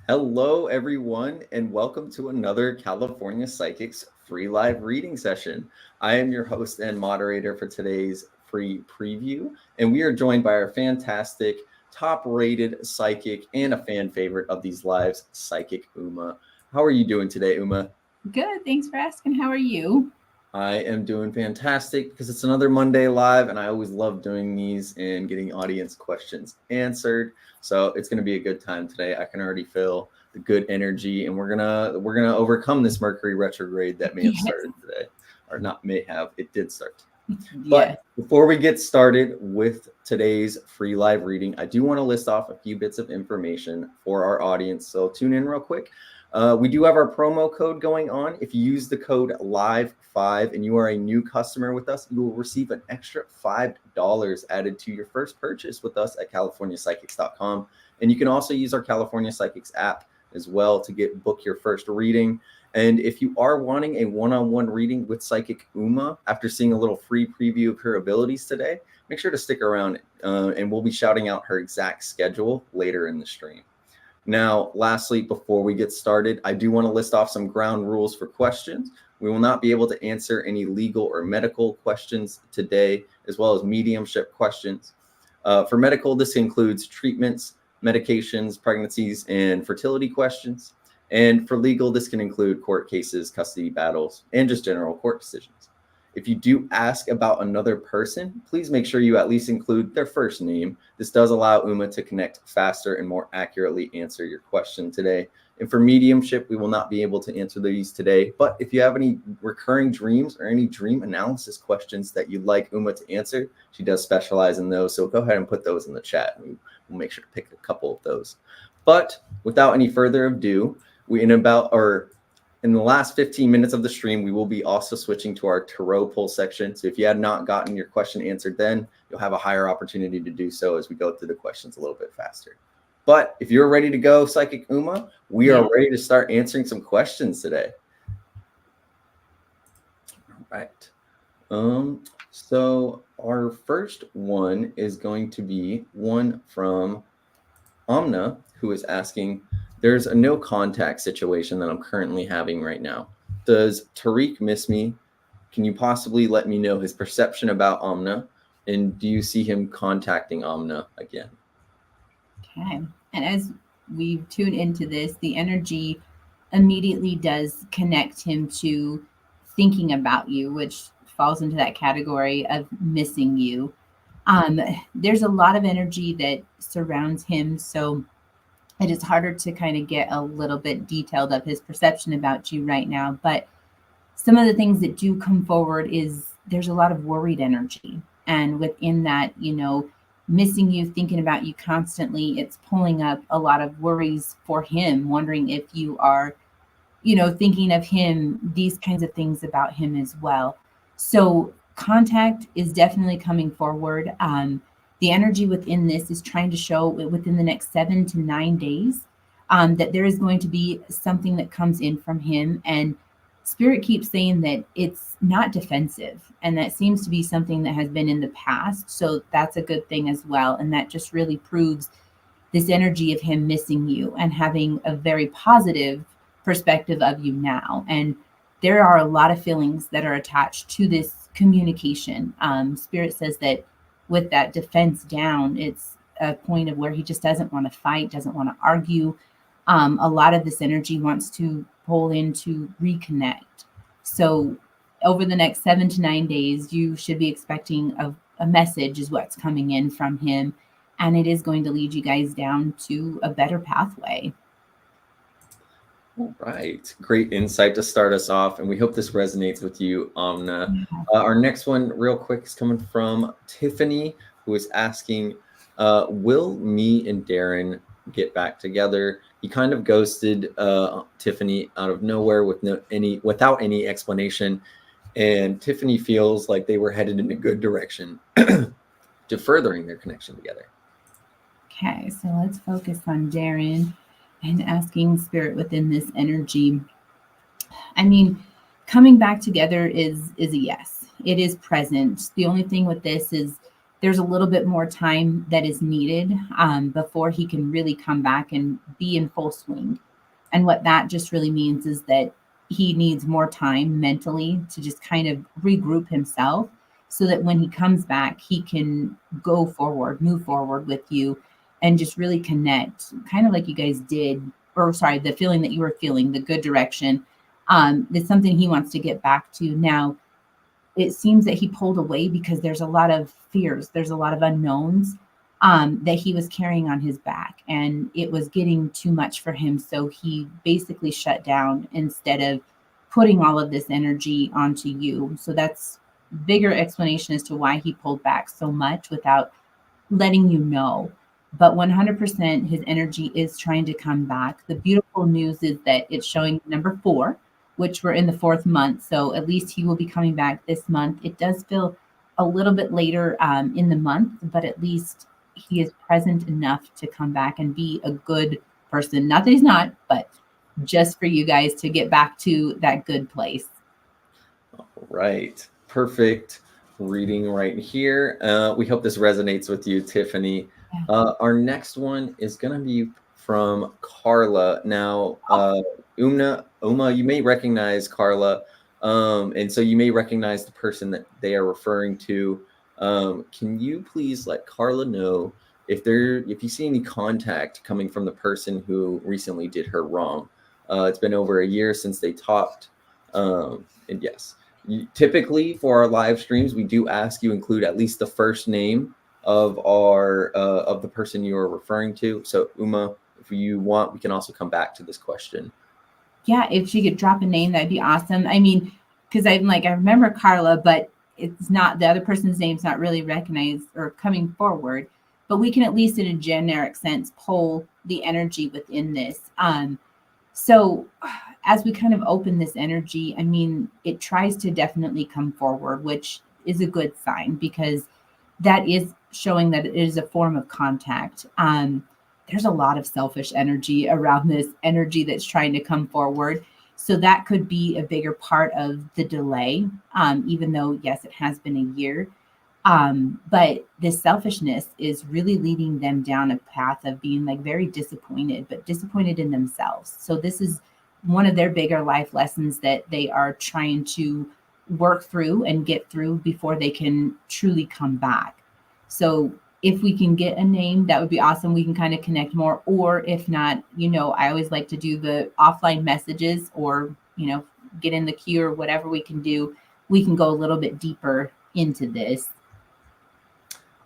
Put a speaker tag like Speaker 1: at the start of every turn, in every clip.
Speaker 1: Hello, everyone, and welcome to another California Psychics free live reading session. I am your host and moderator for today's free preview, and we are joined by our fantastic, top-rated psychic and a fan favorite of these lives, Psychic Uma. How are you doing today, Uma?
Speaker 2: Good. Thanks for asking. How are you?
Speaker 1: I am doing fantastic because it's another Monday live, and I always love doing these and getting audience questions answered. So it's going to be a good time today. I can already feel the good energy, and we're gonna overcome this Mercury retrograde that may have started today, or not may have. It did start. But before we get started with today's free live reading, I do want to list off a few bits of information for our audience. So tune in real quick. We do have our promo code going on. If you use the code LIVE5 and you are a new customer with us, you will receive an extra $5 added to your first purchase with us at CaliforniaPsychics.com. And you can also use our California Psychics app as well to book your first reading. And if you are wanting a one-on-one reading with Psychic Uma after seeing a little free preview of her abilities today, make sure to stick around and we'll be shouting out her exact schedule later in the stream. Now, lastly, before we get started, I do want to list off some ground rules for questions. We will not be able to answer any legal or medical questions today, as well as mediumship questions. For medical, this includes treatments, medications, pregnancies, and fertility questions. And for legal, this can include court cases, custody battles, and just general court decisions. If you do ask about another person, please make sure you at least include their first name. This does allow Uma to connect faster and more accurately answer your question today. And for mediumship, we will not be able to answer these today. But if you have any recurring dreams or any dream analysis questions that you'd like Uma to answer, she does specialize in those. So go ahead and put those in the chat. We'll make sure to pick a couple of those. But without any further ado, in the last 15 minutes of the stream, we will be also switching to our tarot pull section. So if you had not gotten your question answered then, you'll have a higher opportunity to do so as we go through the questions a little bit faster. But if you're ready to go, Psychic Uma, we are ready to start answering some questions today. All right. So our first one is going to be one from Amna, who is asking, there's a no contact situation that I'm currently having right now. Does Tariq miss me? Can you possibly let me know his perception about Amna? And do you see him contacting Amna again?
Speaker 2: Okay. And as we tune into this, the energy immediately does connect him to thinking about you, which falls into that category of missing you. There's a lot of energy that surrounds him. So it is harder to kind of get a little bit detailed of his perception about you right now. But some of the things that do come forward is there's a lot of worried energy. And within that, missing you, thinking about you constantly, it's pulling up a lot of worries for him, wondering if you are, thinking of him, these kinds of things about him as well. So contact is definitely coming forward. The energy within this is trying to show within the next 7 to 9 days that there is going to be something that comes in from him. And Spirit keeps saying that it's not defensive. And that seems to be something that has been in the past. So that's a good thing as well. And that just really proves this energy of him missing you and having a very positive perspective of you now. And there are a lot of feelings that are attached to this communication. Spirit says that with that defense down, it's a point of where he just doesn't want to fight, doesn't want to argue. A lot of this energy wants to pull in to reconnect. So over the next 7 to 9 days, you should be expecting a message is what's coming in from him. And it is going to lead you guys down to a better pathway.
Speaker 1: All right. Great insight to start us off. And we hope this resonates with you, Amna. Our next one, real quick, is coming from Tiffany, who is asking, will me and Darren get back together? He kind of ghosted Tiffany out of nowhere without any explanation. And Tiffany feels like they were headed in a good direction to furthering their connection together.
Speaker 2: Okay, so let's focus on Darren and asking Spirit within this energy. I mean, coming back together is a yes. It is present. The only thing with this is there's a little bit more time that is needed before he can really come back and be in full swing. And what that just really means is that he needs more time mentally to just kind of regroup himself so that when he comes back, he can go forward, move forward with you, and just really connect, kind of like you guys did, or sorry, the feeling that you were feeling, the good direction. It's something he wants to get back to. Now, it seems that he pulled away because there's a lot of fears, there's a lot of unknowns that he was carrying on his back, and it was getting too much for him. So he basically shut down instead of putting all of this energy onto you. So that's bigger explanation as to why he pulled back so much without letting you know. But 100% his energy is trying to come back. The beautiful news is that it's showing number 4, which we're in the 4th month. So at least he will be coming back this month. It does feel a little bit later in the month, but at least he is present enough to come back and be a good person. Not that he's not, but just for you guys to get back to that good place.
Speaker 1: All right. Perfect reading right here. We hope this resonates with you, Tiffany.
Speaker 2: Yeah.
Speaker 1: Our next one is going to be from Carla. Now, Uma, you may recognize Carla, and so you may recognize the person that they are referring to. Can you please let Carla know if you see any contact coming from the person who recently did her wrong? It's been over a year since they talked, and yes. Typically for our live streams, we do ask you include at least the first name of the person you are referring to. So Uma, if you want, we can also come back to this question.
Speaker 2: Yeah, if she could drop a name, that'd be awesome. I mean, because I'm like, I remember Carla, but it's not, the other person's name's not really recognized or coming forward. But we can at least, in a generic sense, pull the energy within this. So as we kind of open this energy, I mean, it tries to definitely come forward, which is a good sign because that is showing that it is a form of contact. There's a lot of selfish energy around this energy that's trying to come forward. So that could be a bigger part of the delay, even though, yes, it has been a year. But this selfishness is really leading them down a path of being like very disappointed, but disappointed in themselves. So this is one of their bigger life lessons that they are trying to work through and get through before they can truly come back. So if we can get a name, that would be awesome. We can kind of connect more. Or if not, I always like to do the offline messages or, get in the queue or whatever we can do. We can go a little bit deeper into this.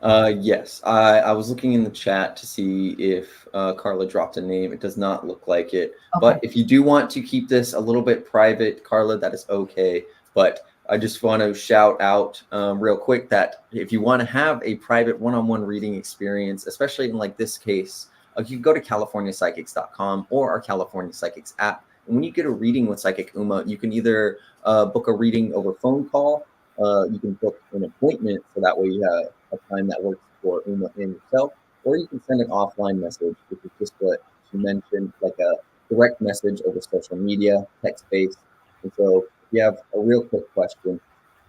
Speaker 1: Yes, I was looking in the chat to see if Carla dropped a name. It does not look like it.
Speaker 2: Okay.
Speaker 1: But if you do want to keep this a little bit private, Carla, that is okay. But I just want to shout out real quick that if you want to have a private one-on-one reading experience, especially in like this case, you can go to CaliforniaPsychics.com or our California Psychics app. And when you get a reading with Psychic Uma, you can either book a reading over phone call. You can book an appointment so that way you have a time that works for Uma and yourself, or you can send an offline message, which is just what she mentioned, like a direct message over social media, text-based. And so if you have a real quick question,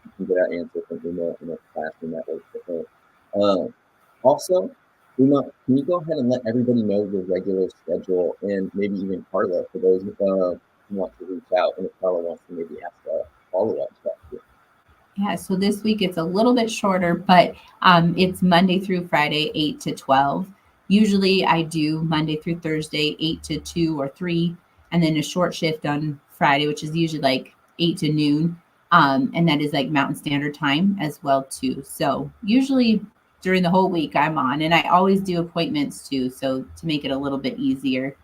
Speaker 1: you can get that answer from Uma in a classroom that works for her. Also, Uma, can you go ahead and let everybody know your regular schedule and maybe even Carla for those who want to reach out and if Carla wants to maybe ask a follow-up question.
Speaker 2: Yeah, so this week it's a little bit shorter, but it's Monday through Friday, 8 to 12. Usually I do Monday through Thursday, 8 to 2 or 3, and then a short shift on Friday, which is usually like 8 to noon. And that is like Mountain Standard Time as well too. So usually during the whole week I'm on, and I always do appointments too, so to make it a little bit easier.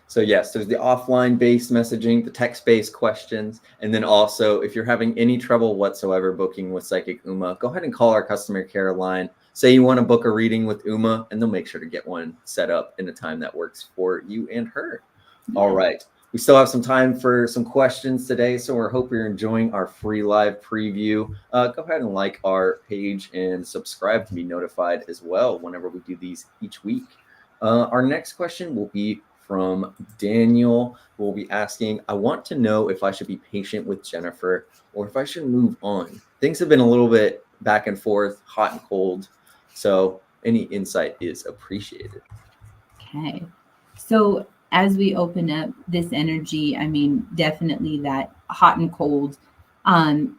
Speaker 1: So yes, there's the offline based messaging, the text based questions, and then also if you're having any trouble whatsoever booking with Psychic Uma, go ahead and call our customer care line. Say you want to book a reading with Uma, and they'll make sure to get one set up in a time that works for you and her. Yeah. All right. We still have some time for some questions today, so we hope you're enjoying our free live preview. Go ahead and like our page and subscribe to be notified as well whenever we do these each week. Our next question will be from Daniel, who will be asking, I want to know if I should be patient with Jennifer or if I should move on. Things have been a little bit back and forth, hot and cold. So any insight is appreciated.
Speaker 2: Okay. So as we open up this energy, I mean, definitely that hot and cold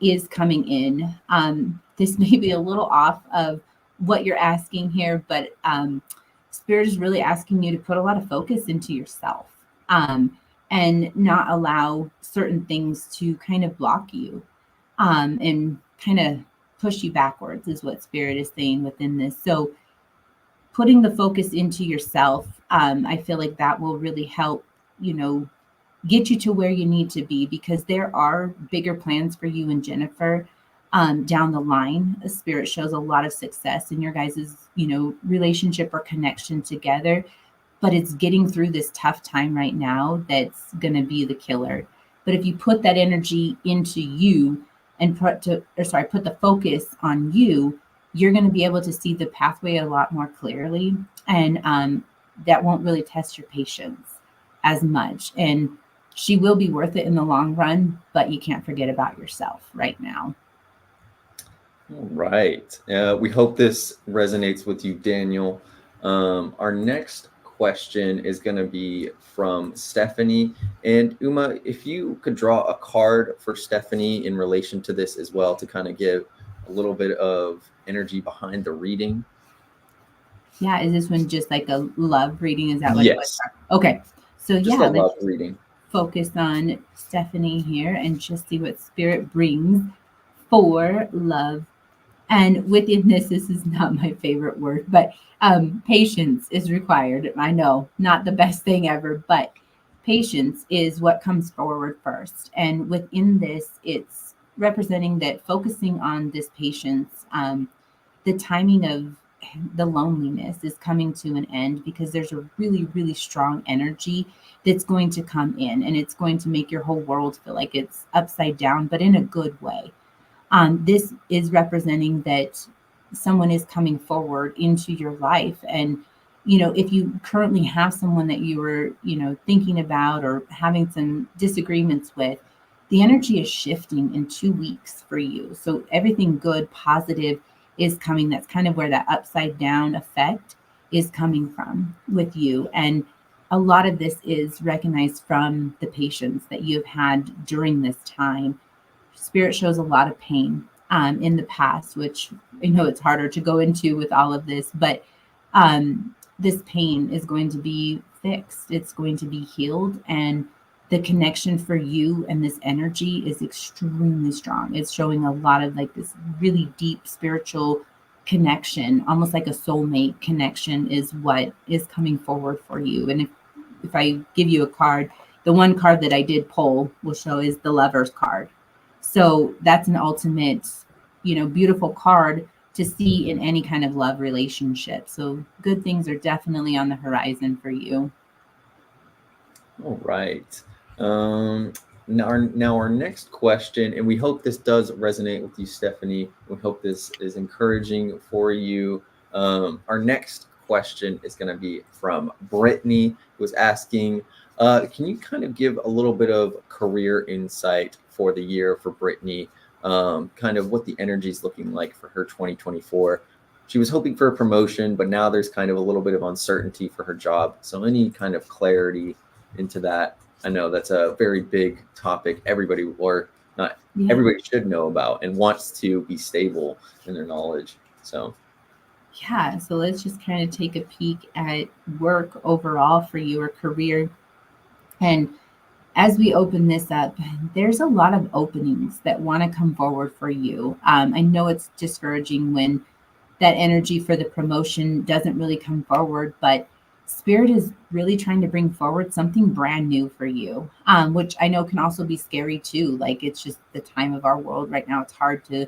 Speaker 2: is coming in. This may be a little off of what you're asking here, but Spirit is really asking you to put a lot of focus into yourself and not allow certain things to kind of block you and kind of push you backwards, is what Spirit is saying within this. So putting the focus into yourself, I feel like that will really help, you know, get you to where you need to be, because there are bigger plans for you and Jennifer down the line. A Spirit shows a lot of success in your guys's, you know, relationship or connection together, but it's getting through this tough time right now that's going to be the killer. But if you put that energy into you and put the focus on you, you're going to be able to see the pathway a lot more clearly, and that won't really test your patience as much. And she will be worth it in the long run, but you can't forget about yourself right now.
Speaker 1: All right. We hope this resonates with you, Daniel. Our next question is going to be from Stephanie. And Uma, if you could draw a card for Stephanie in relation to this as well, to kind of give a little bit of energy behind the reading.
Speaker 2: Yeah, is this one just like a love reading? Is that like
Speaker 1: Yes.
Speaker 2: Okay. So
Speaker 1: Just
Speaker 2: yeah,
Speaker 1: a love reading.
Speaker 2: Focus on Stephanie here and just see what Spirit brings for love. And within this is not my favorite word, but patience is required. I know, not the best thing ever, but patience is what comes forward first. And within this, it's representing that focusing on this patience, the timing of the loneliness is coming to an end, because there's a really, really strong energy that's going to come in, and it's going to make your whole world feel like it's upside down, but in a good way. This is representing that someone is coming forward into your life. And, you know, if you currently have someone that you were, you know, thinking about or having some disagreements with, the energy is shifting in 2 weeks for you. So everything good, positive is coming. That's kind of where that upside down effect is coming from with you. And a lot of this is recognized from the patients that you've had during this time. Spirit shows a lot of pain in the past, which I know it's harder to go into with all of this, but this pain is going to be fixed. It's going to be healed. And the connection for you and this energy is extremely strong. It's showing a lot of like this really deep spiritual connection, almost like a soulmate connection is what is coming forward for you. And if I give you a card, the one card that I did pull will show is the Lover's card. So that's an ultimate, you know, beautiful card to see in any kind of love relationship. So good things are definitely on the horizon for you.
Speaker 1: All right. Now our next question, and we hope this does resonate with you, Stephanie. We hope this is encouraging for you. Our next question is going to be from Brittany, who was asking, can you kind of give a little bit of career insight for the year for Brittany? Kind of what the energy is looking like for her 2024. She was hoping for a promotion, but now there's kind of a little bit of uncertainty for her job. So any kind of clarity into that? I know that's a very big topic. Everybody, or not everybody, should know about and wants to be stable in their knowledge. So
Speaker 2: yeah, so let's just kind of take a peek at work overall for your career. And as we open this up, there's a lot of openings that want to come forward for you. I know it's discouraging when that energy for the promotion doesn't really come forward, but Spirit is really trying to bring forward something brand new for you, which I know can also be scary too. Like, it's just the time of our world right now. It's hard to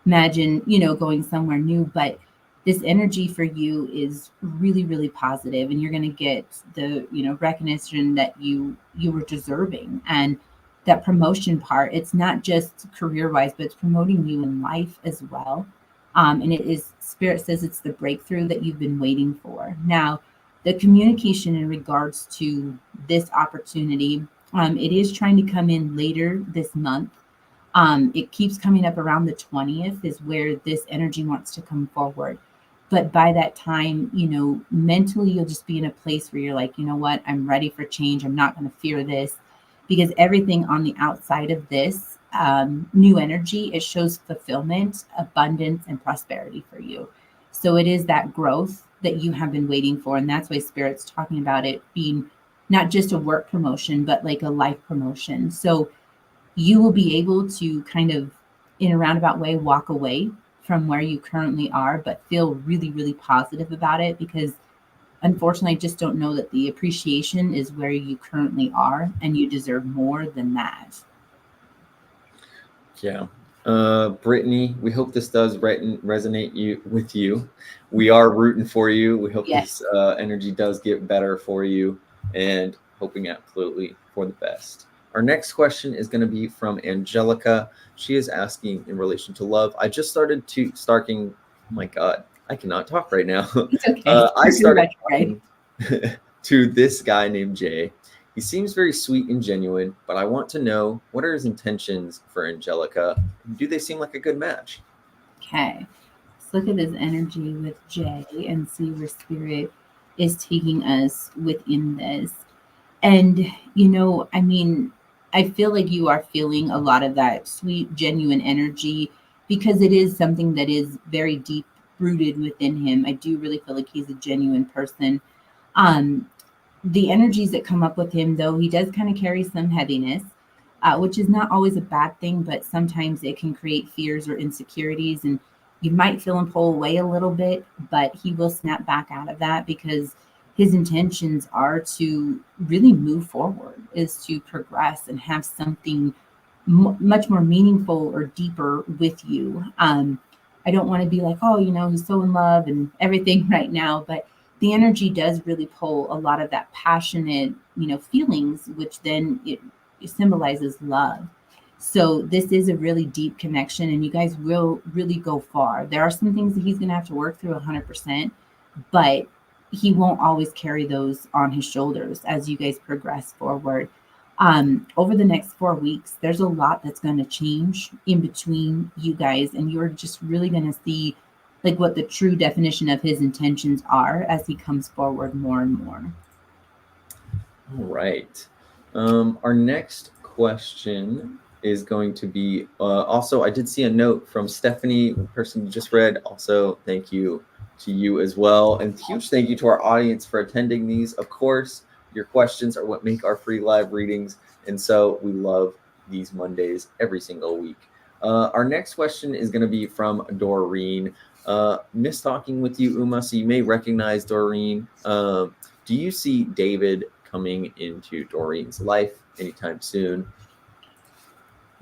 Speaker 2: imagine, you know, going somewhere new, but this energy for you is really, really positive, and you're going to get the, you know, recognition that you were deserving. And that promotion part, it's not just career wise, but it's promoting you in life as well. And it is, Spirit says it's the breakthrough that you've been waiting for. Now, the communication in regards to this opportunity, it is trying to come in later this month. It keeps coming up around the 20th is where this energy wants to come forward. But by that time, mentally you'll just be in a place where you're like, you know what, I'm ready for change. I'm not going to fear this, because everything on the outside of this new energy, it shows fulfillment, abundance, and prosperity for you. So it is that growth that you have been waiting for. And that's why Spirit's talking about it being not just a work promotion, but like a life promotion. So you will be able to kind of, in a roundabout way, walk away from where you currently are, but feel really, really positive about it, because unfortunately, I just don't know that the appreciation is where you currently are, and you deserve more than that.
Speaker 1: Yeah. Brittany, we hope this does resonate with you. We are rooting for you. We hope
Speaker 2: Yes.
Speaker 1: this energy does get better for you, and hoping absolutely for the best. Our next question is going to be from Angelica. She is asking in relation to love. I just started to starting. Oh my God, I cannot talk right now.
Speaker 2: It's okay.
Speaker 1: I
Speaker 2: You're
Speaker 1: started
Speaker 2: retrograde.
Speaker 1: talking to this guy named Jay. He seems very sweet and genuine, but I want to know, what are his intentions for Angelica? Do they seem like a good match?
Speaker 2: Okay. Let's look at this energy with Jay and see where Spirit is taking us within this. And, I mean, I feel like you are feeling a lot of that sweet, genuine energy, because it is something that is very deep rooted within him. I do really feel like he's a genuine person. Um, the energies that come up with him, though, he does kind of carry some heaviness, which is not always a bad thing, but sometimes it can create fears or insecurities. And you might feel him pull away a little bit, but he will snap back out of that, because his intentions are to really move forward, is to progress and have something much more meaningful or deeper with you. I don't want to be like, oh, he's so in love and everything right now, but the energy does really pull a lot of that passionate, feelings, which then it symbolizes love. So this is a really deep connection, and you guys will really go far. There are some things that he's going to have to work through 100%, but he won't always carry those on his shoulders as you guys progress forward. Over the next 4 weeks, there's a lot that's going to change in between you guys, and you're just really going to see like what the true definition of his intentions are as he comes forward more and more.
Speaker 1: All right. Our next question is going to be also, I did see a note from Stephanie, the person you just read. Also, thank you to you as well. And huge thank you to our audience for attending these. Of course, your questions are what make our free live readings. And so we love these Mondays every single week. Our next question is going to be from Doreen. Miss talking with you, Uma, so you may recognize Doreen. Do you see David coming into Doreen's life anytime soon?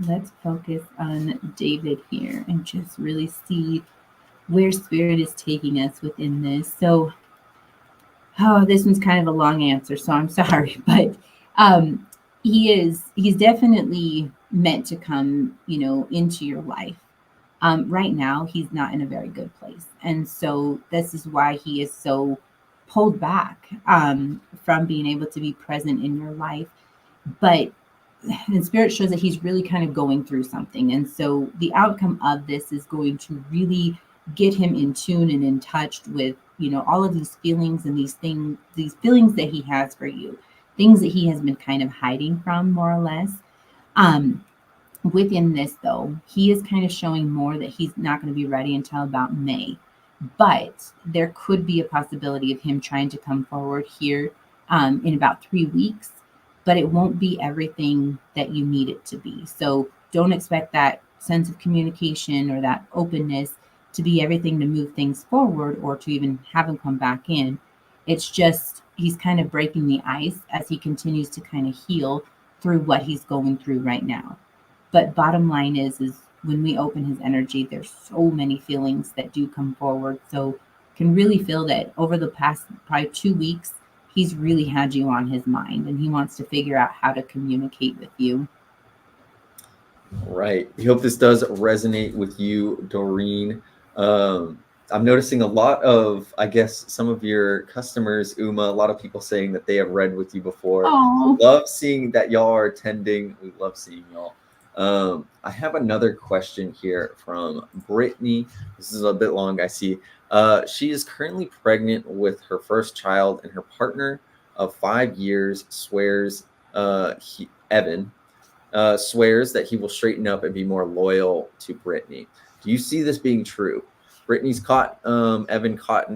Speaker 2: Let's focus on David here and just really see where Spirit is taking us within this. So, this one's kind of a long answer, so I'm sorry, but he's definitely meant to come, into your life. Right now, he's not in a very good place. And so this is why he is so pulled back from being able to be present in your life. But the Spirit shows that he's really kind of going through something. And so the outcome of this is going to really get him in tune and in touch with, all of these feelings and these feelings that he has for you, things that he has been kind of hiding from, more or less. Within this, though, he is kind of showing more that he's not going to be ready until about May. But there could be a possibility of him trying to come forward here in about 3 weeks, but it won't be everything that you need it to be. So don't expect that sense of communication or that openness to be everything to move things forward or to even have him come back in. It's just he's kind of breaking the ice as he continues to kind of heal through what he's going through right now. But bottom line is when we open his energy, there's so many feelings that do come forward. So can really feel that over the past probably 2 weeks, he's really had you on his mind and he wants to figure out how to communicate with you.
Speaker 1: All right. We hope this does resonate with you, Doreen. I'm noticing a lot of, I guess, some of your customers, Uma, a lot of people saying that they have read with you before.
Speaker 2: Oh,
Speaker 1: Love seeing that y'all are attending. We love seeing y'all. I have another question here from Brittany. This is a bit long, I see. She is currently pregnant with her first child, and her partner of 5 years Evan swears that he will straighten up and be more loyal to Brittany. Do you see this being true? Brittany's caught Evan caught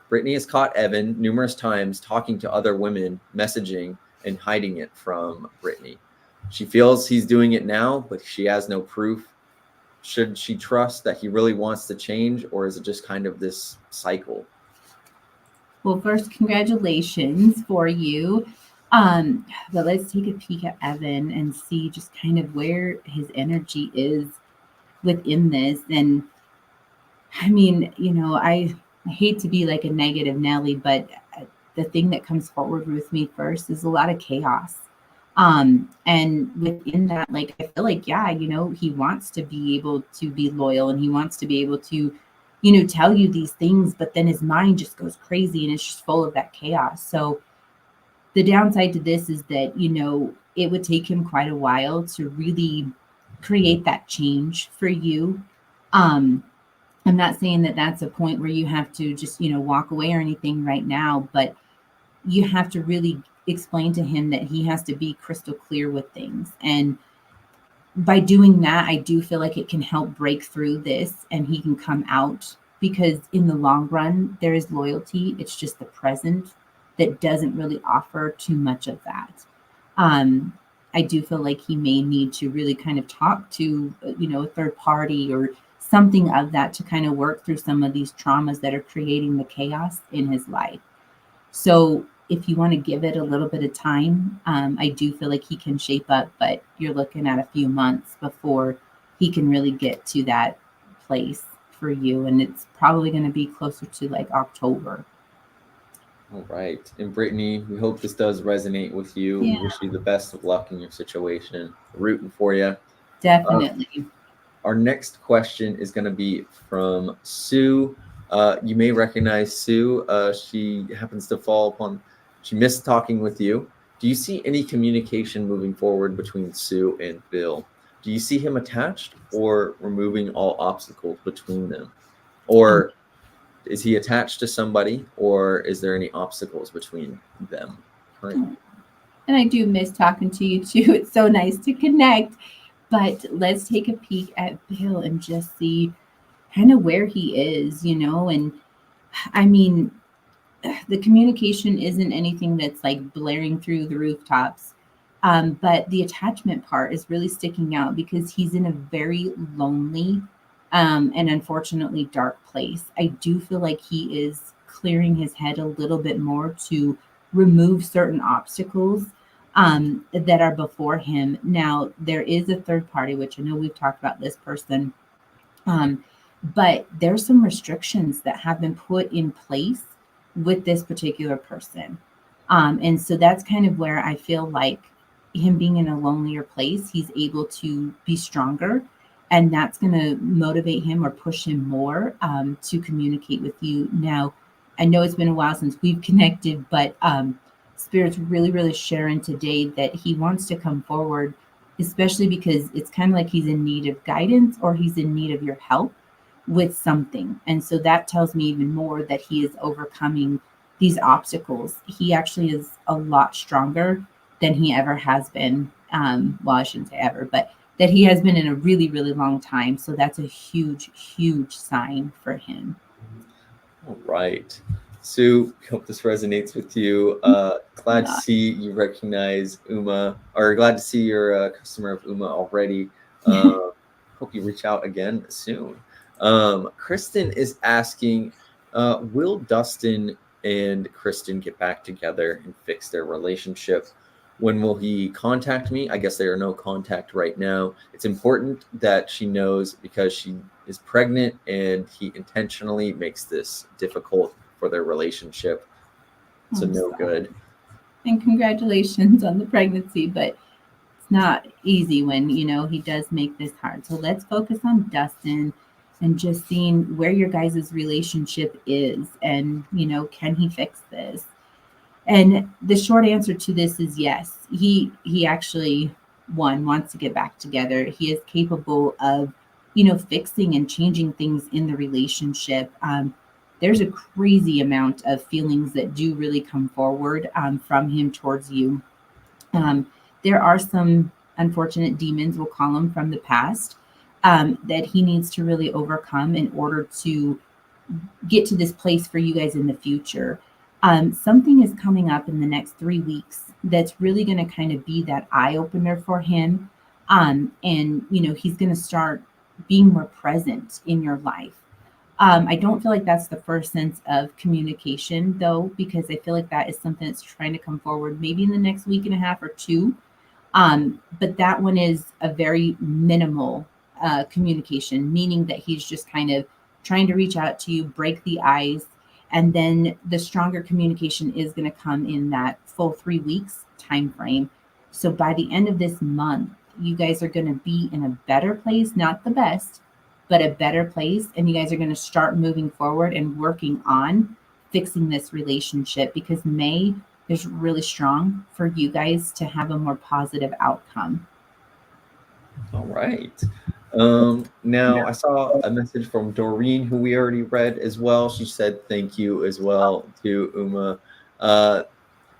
Speaker 1: Brittany has caught Evan numerous times talking to other women, messaging, and hiding it from Brittany. She feels he's doing it now, but she has no proof. Should she trust that he really wants to change, or is it just kind of this cycle?
Speaker 2: Well, first, congratulations for you. But let's take a peek at Evan and see just kind of where his energy is within this. And I mean, I hate to be like a negative Nelly, but the thing that comes forward with me first is a lot of chaos. And within that, like, I feel like, yeah, he wants to be able to be loyal and he wants to be able to, tell you these things, but then his mind just goes crazy and it's just full of that chaos. So the downside to this is that, it would take him quite a while to really create that change for you. Um, I'm not saying that that's a point where you have to just, walk away or anything right now, but you have to really explain to him that he has to be crystal clear with things. And by doing that, I do feel like it can help break through this and he can come out, because in the long run, there is loyalty. It's just the present that doesn't really offer too much of that. Um, I do feel like he may need to really kind of talk to, a third party or something of that to kind of work through some of these traumas that are creating the chaos in his life. So if you want to give it a little bit of time, I do feel like he can shape up, but you're looking at a few months before he can really get to that place for you. And it's probably going to be closer to like October.
Speaker 1: All right. And Brittany, we hope this does resonate with you.
Speaker 2: Yeah.
Speaker 1: We wish you the best of luck in your situation. We're rooting for you.
Speaker 2: Definitely.
Speaker 1: Our next question is going to be from Sue. You may recognize Sue. She happens to she missed talking with you. Do you see any communication moving forward between Sue and Bill? Do you see him attached or removing all obstacles between them? Or is he attached to somebody, or is there any obstacles between them currently?
Speaker 2: And I do miss talking to you too. It's so nice to connect. But let's take a peek at Bill and just see kind of where he is, and I mean, the communication isn't anything that's like blaring through the rooftops. But the attachment part is really sticking out because he's in a very lonely and unfortunately dark place. I do feel like he is clearing his head a little bit more to remove certain obstacles that are before him. Now, there is a third party, which I know we've talked about this person, but there's some restrictions that have been put in place with this particular person. And so that's kind of where I feel like him being in a lonelier place, he's able to be stronger. And that's going to motivate him or push him more to communicate with you. Now, I know it's been a while since we've connected, but Spirit's really, really sharing today that he wants to come forward, especially because it's kind of like he's in need of guidance or he's in need of your help with something. And so that tells me even more that he is overcoming these obstacles. He actually is a lot stronger than he ever has been. Well, I shouldn't say ever, but that he has been in a really, really long time. So that's a huge, huge sign for him.
Speaker 1: All right. Sue, hope this resonates with you. Glad to see you recognize Uma, or glad to see you're a customer of Uma already. Hope you reach out again soon. Kristen is asking, will Dustin and Kristen get back together and fix their relationship? When will he contact me? I guess there are no contact right now. It's important that she knows because she is pregnant and he intentionally makes this difficult for their relationship. So no good.
Speaker 2: And congratulations on the pregnancy, but it's not easy when, he does make this hard. So let's focus on Dustin and just seeing where your guys' relationship is and, can he fix this? And the short answer to this is yes. He actually, wants to get back together. He is capable of fixing and changing things in the relationship. There's a crazy amount of feelings that do really come forward from him towards you. Um, there are some unfortunate demons, we'll call them, from the past that he needs to really overcome in order to get to this place for you guys in the future. Something is coming up in the next 3 weeks that's really going to kind of be that eye opener for him. And, he's going to start being more present in your life. I don't feel like that's the first sense of communication, though, because I feel like that is something that's trying to come forward maybe in the next week and a half or two. But that one is a very minimal communication, meaning that he's just kind of trying to reach out to you, break the ice, and then the stronger communication is going to come in that full 3 weeks time frame. So by the end of this month, you guys are going to be in a better place, not the best, but a better place, and you guys are going to start moving forward and working on fixing this relationship, because May is really strong for you guys to have a more positive outcome.
Speaker 1: All right. Now I saw a message from Doreen, who we already read as well. She said thank you as well to Uma.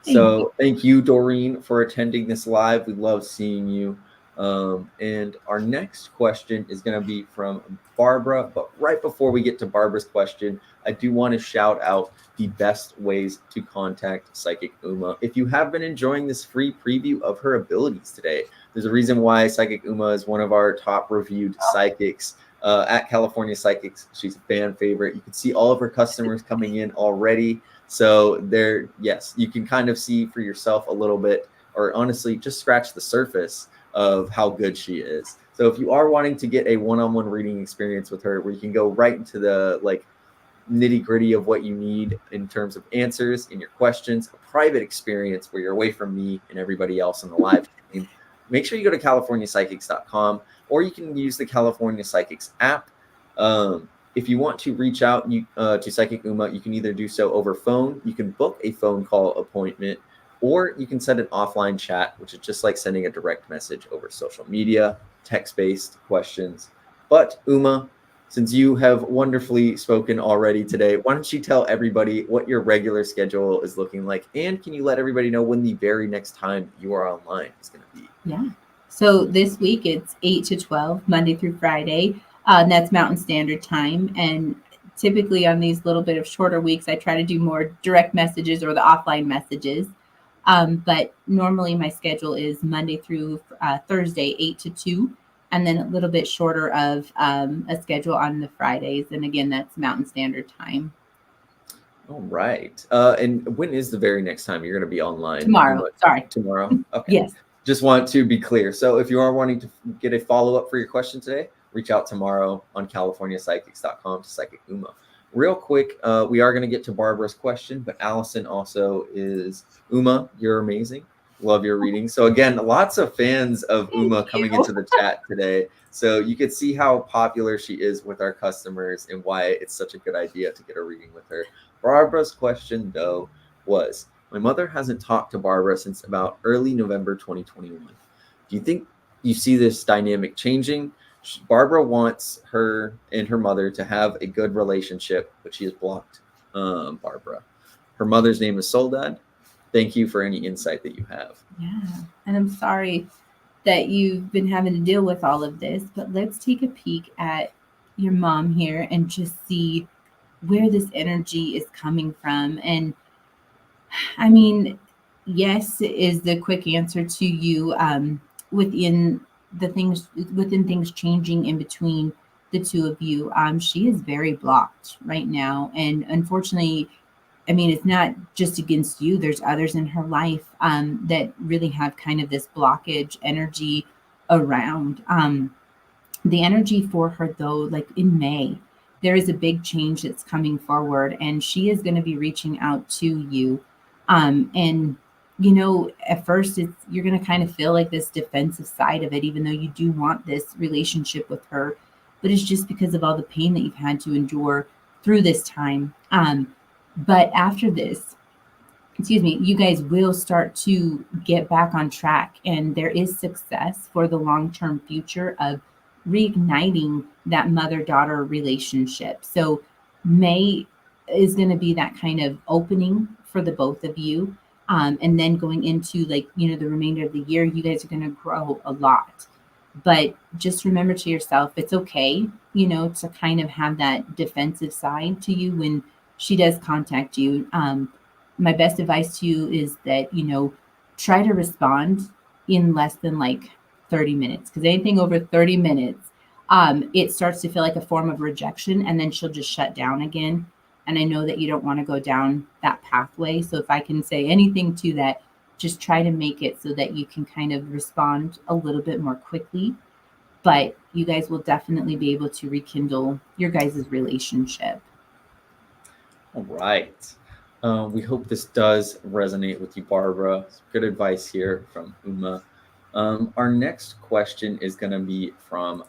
Speaker 1: So thank you, Doreen, for attending this live. We love seeing you. And our next question is going to be from Barbara. But right before we get to Barbara's question, I do want to shout out the best ways to contact Psychic Uma. If you have been enjoying this free preview of her abilities today, there's a reason why Psychic Uma is one of our top reviewed psychics at California Psychics. She's a fan favorite. You can see all of her customers coming in already. So there, yes, you can kind of see for yourself a little bit, or honestly, just scratch the surface of how good she is. So if you are wanting to get a one-on-one reading experience with her, where you can go right into the nitty-gritty of what you need in terms of answers in your questions, a private experience where you're away from me and everybody else on the live stream, make sure you go to californiapsychics.com, or you can use the California Psychics app. If you want to reach out to Psychic Uma, you can either do so over phone, you can book a phone call appointment, or you can send an offline chat, which is just like sending a direct message over social media, text-based questions. But Uma, since you have wonderfully spoken already today, why don't you tell everybody what your regular schedule is looking like? And can you let everybody know when the very next time you are online is going to be?
Speaker 2: Yeah. So this week it's 8 to 12, Monday through Friday. And that's Mountain Standard Time. And typically on these little bit of shorter weeks, I try to do more direct messages or the offline messages. But normally my schedule is Monday through Thursday, 8 to 2, and then a little bit shorter of a schedule on the Fridays. And again, that's Mountain Standard Time.
Speaker 1: All right. And when is the very next time you're going to be online?
Speaker 2: Tomorrow. Sorry.
Speaker 1: Tomorrow. Okay.
Speaker 2: Yes.
Speaker 1: Just want to be clear. So if you are wanting to get a follow-up for your question today, reach out tomorrow on californiapsychics.com to Psychic Uma. Real quick, we are going to get to Barbara's question, but Allison also is, Uma, you're amazing. Love your reading. So again, lots of fans of Uma coming into the chat today. So you can see how popular she is with our customers and why it's such a good idea to get a reading with her. Barbara's question, though, was, my mother hasn't talked to Barbara since about early November 2021. Do you think you see this dynamic changing? Barbara wants her and her mother to have a good relationship, but she has blocked Barbara. Her mother's name is Soledad. Thank you for any insight that you have.
Speaker 2: Yeah, and I'm sorry that you've been having to deal with all of this, but let's take a peek at your mom here and just see where this energy is coming from. And I mean, yes is the quick answer to you within things changing in between the two of you. She is very blocked right now, and unfortunately, I mean, it's not just against you. There's others in her life that really have kind of this blockage energy around. The energy for her, though, like in May, there is a big change that's coming forward, and she is going to be reaching out to you. And at first you're going to kind of feel like this defensive side of it, even though you do want this relationship with her, but it's just because of all the pain that you've had to endure through this time. But after this, you guys will start to get back on track, and there is success for the long-term future of reigniting that mother-daughter relationship. So May is going to be that kind of opening for the both of you. And then going into, like, the remainder of the year, you guys are going to grow a lot. But just remember to yourself, it's okay, to kind of have that defensive side to you when she does contact you. My best advice to you is that, try to respond in less than like 30 minutes, because anything over 30 minutes, it starts to feel like a form of rejection, and then she'll just shut down again. And I know that you don't want to go down that pathway. So if I can say anything to that, just try to make it so that you can kind of respond a little bit more quickly. But you guys will definitely be able to rekindle your guys' relationship.
Speaker 1: All right. We hope this does resonate with you, Barbara. Good advice here from Uma. Our next question is going to be from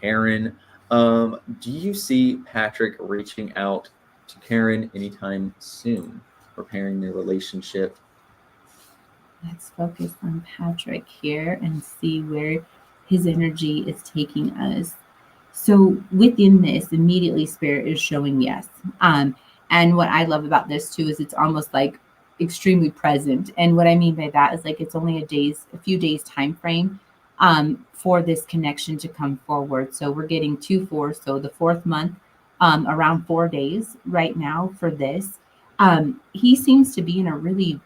Speaker 1: Karen. Do you see Patrick reaching out to Karen anytime soon, repairing their relationship?
Speaker 2: Let's focus on Patrick here and see where his energy is taking us. So within this, immediately Spirit is showing yes. And what I love about this too is it's almost like extremely present. And what I mean by that is, like, it's only a few days time frame for this connection to come forward. So we're getting 2-4, so the fourth month, around 4 days right now for this. He seems to be in a really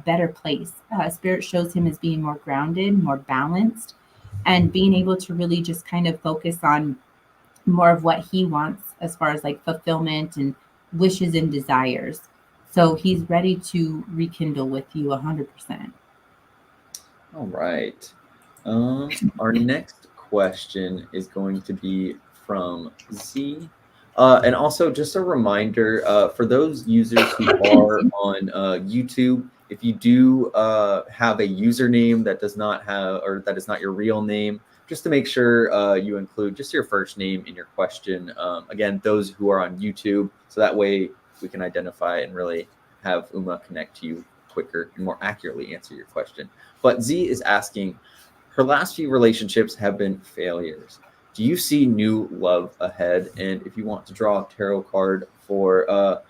Speaker 2: better place. Spirit shows him as being more grounded, more balanced, and being able to really just kind of focus on more of what he wants as far as like fulfillment and wishes and desires. So he's ready to rekindle with you 100%.
Speaker 1: All right. Our next question is going to be from Z. And also, just a reminder for those users who are on YouTube, if you do have a username that does not have, or that is not your real name, just to make sure you include just your first name in your question. Again, those who are on YouTube, so that way we can identify and really have Uma connect to you quicker and more accurately answer your question. But Z is asking, her last few relationships have been failures. Do you see new love ahead? And if you want to draw a tarot card for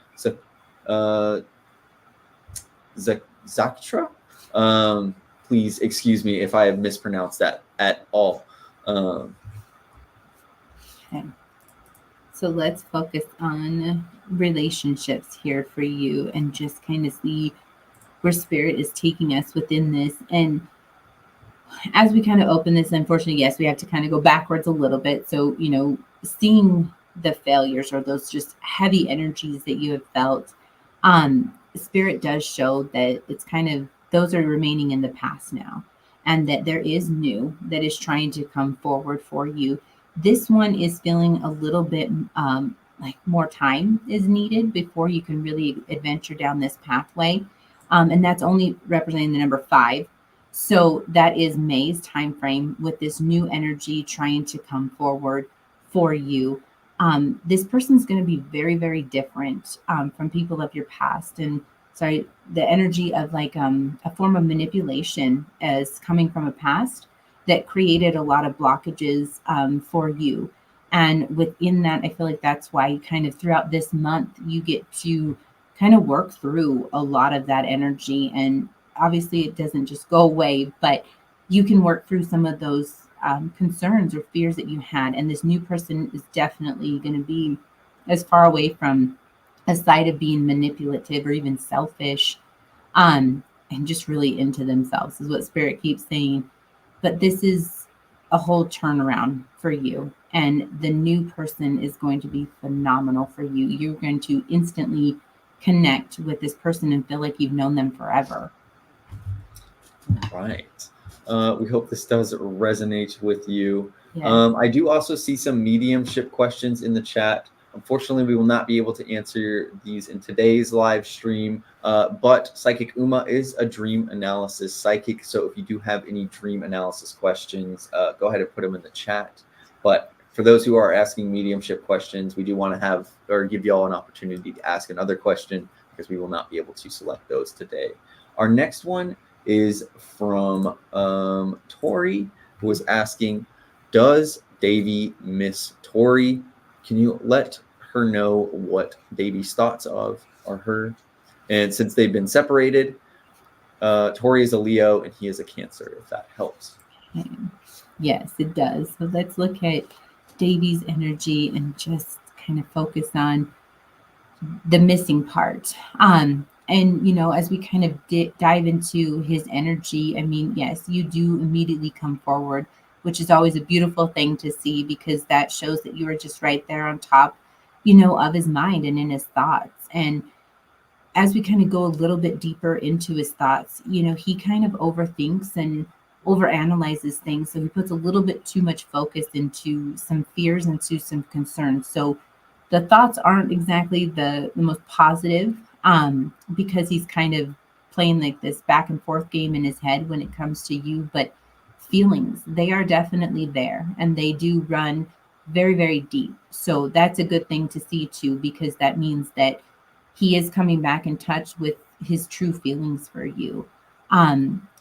Speaker 1: Zaktra, please excuse me if I have mispronounced that at all.
Speaker 2: Okay. So let's focus on relationships here for you and just kind of see where Spirit is taking us within this. And as we kind of open this, unfortunately, yes, we have to kind of go backwards a little bit. So, seeing the failures or those just heavy energies that you have felt, Spirit does show that it's kind of, those are remaining in the past now, and that there is new that is trying to come forward for you. This one is feeling a little bit like more time is needed before you can really adventure down this pathway. And that's only representing the number 5. So that is May's time frame with this new energy trying to come forward for you. This person's going to be very, very different from people of your past. And sorry, the energy of like a form of manipulation is coming from a past that created a lot of blockages for you. And within that, I feel like that's why kind of throughout this month, you get to kind of work through a lot of that energy. And obviously it doesn't just go away, but you can work through some of those concerns or fears that you had. And this new person is definitely going to be as far away from a side of being manipulative or even selfish, and just really into themselves is what Spirit keeps saying. But this is a whole turnaround for you. And the new person is going to be phenomenal for you. You're going to instantly connect with this person and feel like you've known them forever.
Speaker 1: All right. We hope this does resonate with you.
Speaker 2: Yes.
Speaker 1: I do also see some mediumship questions in the chat. Unfortunately, we will not be able to answer these in today's live stream, but Psychic Uma is a dream analysis psychic. So if you do have any dream analysis questions, go ahead and put them in the chat. But for those who are asking mediumship questions, we do want to have or give you all an opportunity to ask another question because we will not be able to select those today. Our next one is from Tori, who is asking, does Davy Miss Tori. Can you let her know what Davy's thoughts are her? And since they've been separated, Tori is a Leo and he is a Cancer, if that helps.
Speaker 2: Okay. Yes, it does. So let's look at Davy's energy and just kind of focus on the missing part. And as we kind of dive into his energy, I mean, yes, you do immediately come forward, which is always a beautiful thing to see because that shows that you are just right there on top, of his mind and in his thoughts. And as we kind of go a little bit deeper into his thoughts, he kind of overthinks and overanalyzes things. So he puts a little bit too much focus into some fears and to some concerns. So the thoughts aren't exactly the most positive, because he's kind of playing like this back and forth game in his head when it comes to you. But feelings, they are definitely there and they do run very, very deep. So that's a good thing to see too, because that means that he is coming back in touch with his true feelings for you.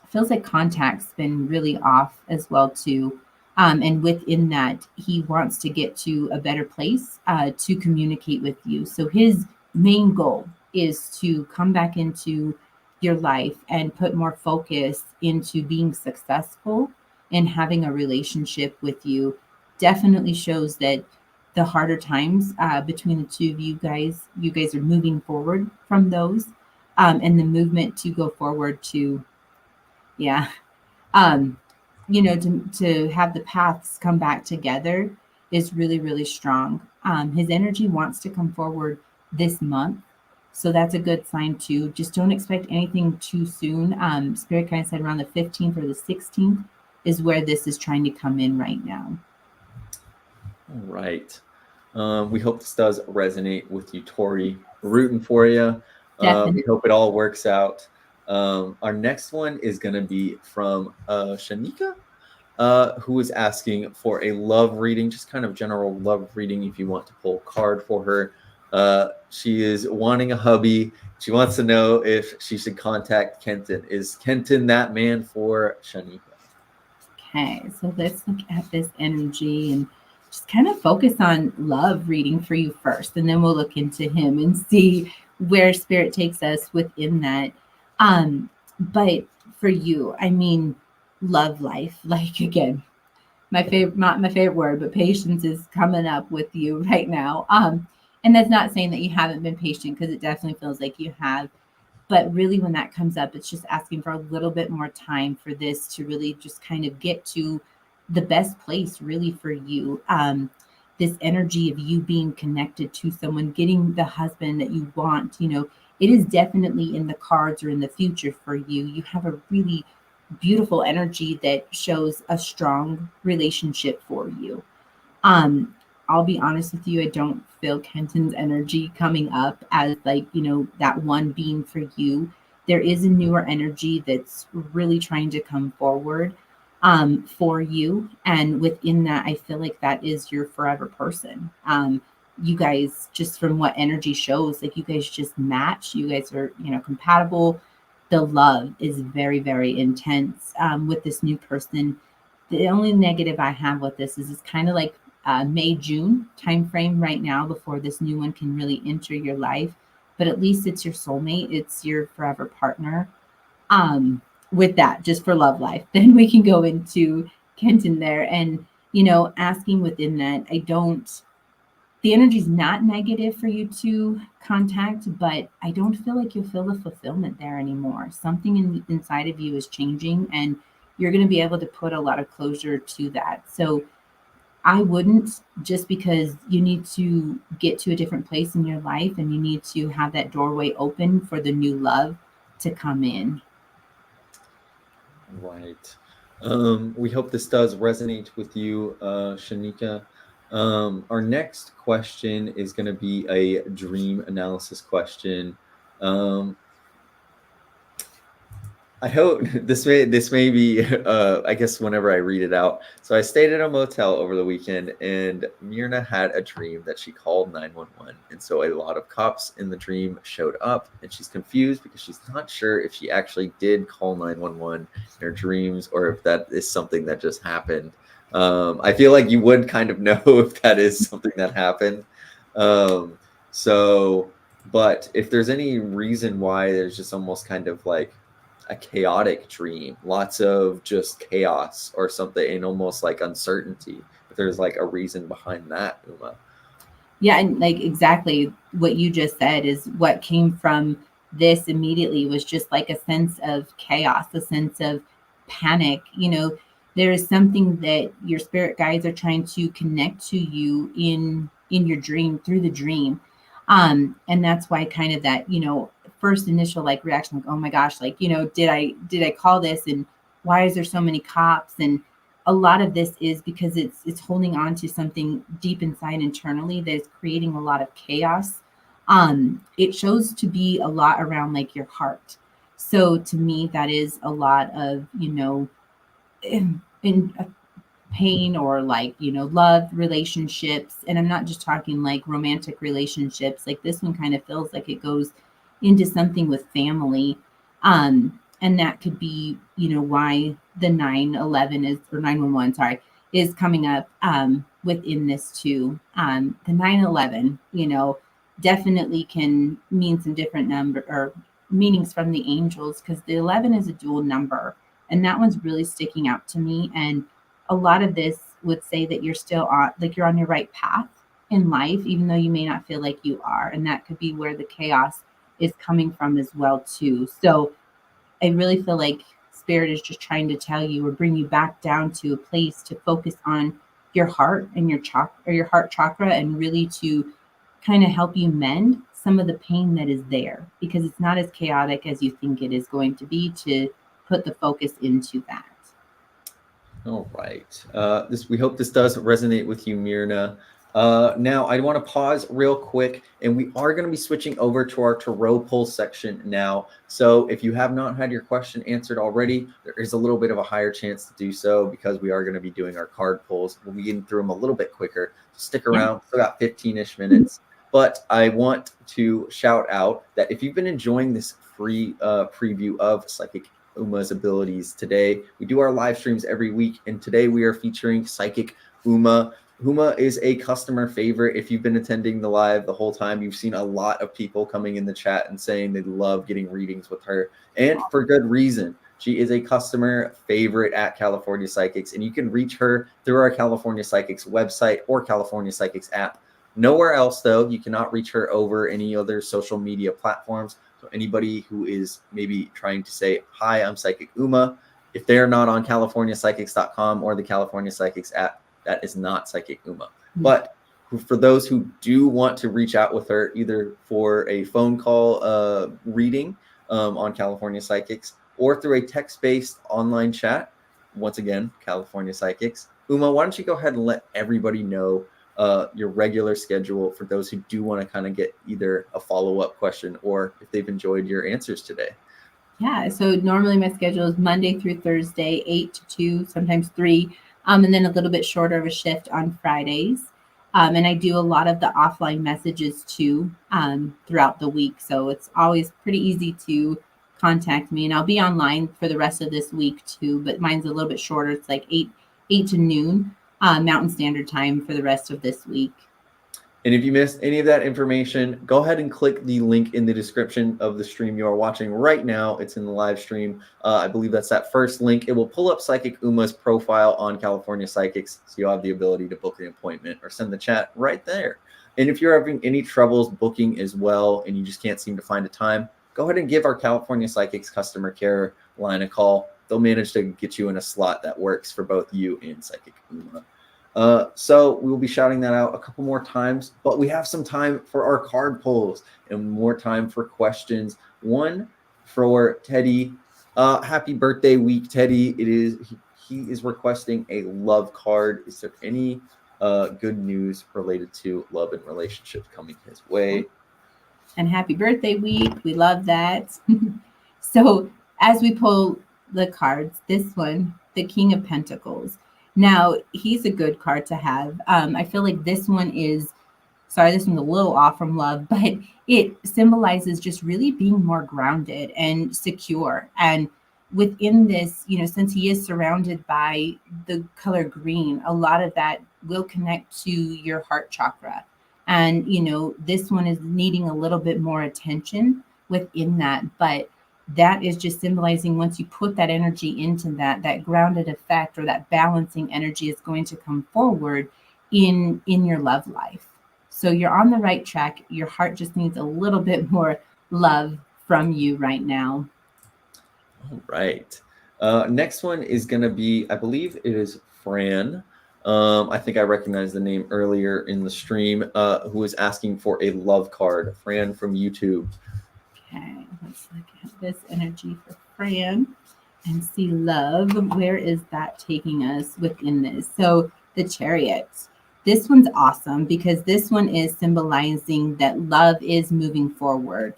Speaker 2: Feels like contact's been really off as well too. And within that, he wants to get to a better place to communicate with you. So his main goal is to come back into your life and put more focus into being successful and having a relationship with you. Definitely shows that the harder times between the two of you guys are moving forward from those, and the movement to go forward to, yeah, um, to have the paths come back together is really, really strong. His energy wants to come forward this month. So that's a good sign too. Just don't expect anything too soon. Spirit kind of said around the 15th or the 16th is where this is trying to come in right now.
Speaker 1: All right. We hope this does resonate with you, Tori. We're rooting for you. We hope it all works out. Our next one is going to be from Shanika, who is asking for a love reading, just kind of general love reading if you want to pull a card for her. She is wanting a hubby. She wants to know if she should contact Kenton. Is Kenton that man for Shanika?
Speaker 2: Okay, so let's look at this energy and just kind of focus on love reading for you first, and then we'll look into him and see where spirit takes us within that. But for you, I mean, love life, like again, my favorite, not my favorite word, but patience is coming up with you right now. And that's not saying that you haven't been patient, because it definitely feels like you have. But really, when that comes up, it's just asking for a little bit more time for this to really just kind of get to the best place, really, for you. This energy of you being connected to someone, getting the husband that you want, it is definitely in the cards or in the future for you. You have a really beautiful energy that shows a strong relationship for you. Um, I'll be honest with you, I don't feel Kenton's energy coming up as like, that one being for you. There is a newer energy that's really trying to come forward for you. And within that, I feel like that is your forever person. You guys, just from what energy shows, like you guys just match. You guys are, compatible. The love is very, very intense with this new person. The only negative I have with this is it's kind of like May, June timeframe right now before this new one can really enter your life. But at least it's your soulmate, it's your forever partner. With that, just for love life, then we can go into Kenton there and, asking within that. The energy's not negative for you to contact, but I don't feel like you'll feel the fulfillment there anymore. Something inside of you is changing, and you're going to be able to put a lot of closure to that. So I wouldn't, just because you need to get to a different place in your life and you need to have that doorway open for the new love to come in.
Speaker 1: Right. We hope this does resonate with you, Shanika. Our next question is going to be a dream analysis question. I hope this may be I guess whenever I read it out. So I stayed at a motel over the weekend, and Myrna had a dream that she called 911, and so a lot of cops in the dream showed up, and she's confused because she's not sure if she actually did call 911 in her dreams or if that is something that just happened. I feel like you would kind of know if that is something that happened. Um, so, but if there's any reason why there's just almost kind of like a chaotic dream, lots of just chaos or something, and almost like uncertainty, if there's like a reason behind that, Uma.
Speaker 2: Yeah, and like exactly what you just said is what came from this immediately was just like a sense of chaos, a sense of panic. There is something that your spirit guides are trying to connect to you in your dream through the dream. And that's why kind of that, first initial like reaction, like, oh my gosh, like, did I call this and why is there so many cops? And a lot of this is because it's holding on to something deep inside internally that is creating a lot of chaos. It shows to be a lot around like your heart. So to me, that is a lot of in pain or like love relationships, and I'm not just talking like romantic relationships. Like this one kind of feels like it goes into something with family. And that could be why the 911 is, or 911, sorry, is coming up within this too. The 911 definitely can mean some different number or meanings from the angels, because the 11 is a dual number, and that one's really sticking out to me. And a lot of this would say that you're still on, like you're on your right path in life, even though you may not feel like you are. And that could be where the chaos is coming from as well too. So I really feel like spirit is just trying to tell you or bring you back down to a place to focus on your heart and your chakra, or your heart chakra, and really to kind of help you mend some of the pain that is there, because it's not as chaotic as you think it is going to be, to put the focus into that.
Speaker 1: All right. We hope this does resonate with you, Mirna. Now, I want to pause real quick, and we are going to be switching over to our tarot pull section now. So if you have not had your question answered already, there is a little bit of a higher chance to do so, because we are going to be doing our card pulls. We'll be getting through them a little bit quicker. So stick around. Still got 15-ish minutes. But I want to shout out that if you've been enjoying this free preview of Psychic Uma's abilities today, we do our live streams every week, and today we are featuring Psychic Uma. Uma is a customer favorite. If you've been attending the live the whole time, you've seen a lot of people coming in the chat and saying they love getting readings with her, and for good reason. She is a customer favorite at California Psychics, and you can reach her through our California Psychics website or California Psychics app. Nowhere else, though. You cannot reach her over any other social media platforms. So anybody who is maybe trying to say, hi, I'm Psychic Uma, if they're not on CaliforniaPsychics.com or the California Psychics app, that is not Psychic Uma. But for those who do want to reach out with her, either for a phone call reading on California Psychics, or through a text-based online chat, once again, California Psychics. Uma, why don't you go ahead and let everybody know your regular schedule for those who do want to kind of get either a follow-up question or if they've enjoyed your answers today.
Speaker 2: Yeah, so normally my schedule is Monday through Thursday, 8 to 2, sometimes 3, and then a little bit shorter of a shift on Fridays. And I do a lot of the offline messages too throughout the week. So it's always pretty easy to contact me, and I'll be online for the rest of this week too, but mine's a little bit shorter. It's like 8 to noon Mountain Standard Time for the rest of this week.
Speaker 1: And if you missed any of that information, go ahead and click the link in the description of the stream you are watching right now. It's in the live stream. I believe that's that first link. It will pull up Psychic Uma's profile on California Psychics, so you'll have the ability to book an appointment or send the chat right there. And if you're having any troubles booking as well and you just can't seem to find a time, go ahead and give our California Psychics customer care line a call. They'll manage to get you in a slot that works for both you and Psychic Uma. So we will be shouting that out a couple more times, but we have some time for our card pulls and more time for questions. One for Teddy. Happy birthday week, Teddy. He is requesting a love card. Is there any good news related to love and relationships coming his way?
Speaker 2: And happy birthday week. We love that. So as we pull the cards, this one, the King of Pentacles. Now, he's a good card to have. I feel like this one's a little off from love, but it symbolizes just really being more grounded and secure. And within this, since he is surrounded by the color green, a lot of that will connect to your heart chakra. And, this one is needing a little bit more attention within that. But that is just symbolizing once you put that energy into that grounded effect or that balancing energy is going to come forward in your love life. So you're on the right track. Your heart just needs a little bit more love from you right now.
Speaker 1: All right. Next one is going to be, I believe it is Fran. I think I recognized the name earlier in the stream, who is asking for a love card. Fran from YouTube.
Speaker 2: Okay, let's look at this energy for Fran and see love. Where is that taking us within this? So the Chariot. This one's awesome because this one is symbolizing that love is moving forward.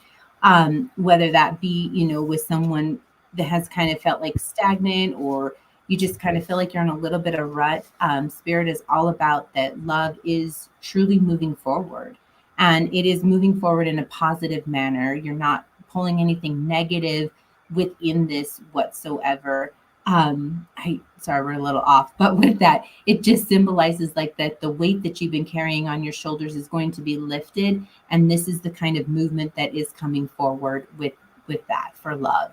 Speaker 2: Whether that be, with someone that has kind of felt like stagnant, or you just kind of feel like you're in a little bit of rut. Spirit is all about that love is truly moving forward. And it is moving forward in a positive manner. You're not pulling anything negative within this whatsoever. Sorry, we're a little off, but with that, it just symbolizes like that the weight that you've been carrying on your shoulders is going to be lifted, and this is the kind of movement that is coming forward with that for love.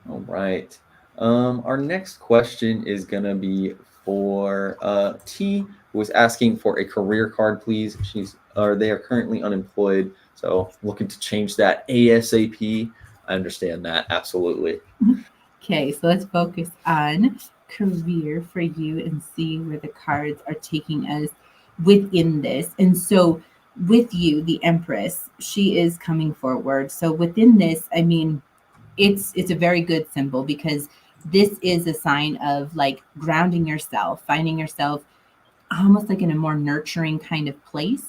Speaker 1: All right. Our next question is going to be for T, who was asking for a career card, please. They are currently unemployed, so looking to change that ASAP. I understand that, absolutely.
Speaker 2: Okay, so let's focus on career for you and see where the cards are taking us within this. And so with you, the Empress, she is coming forward. So within this, I mean, it's a very good symbol because this is a sign of like grounding yourself, finding yourself almost like in a more nurturing kind of place.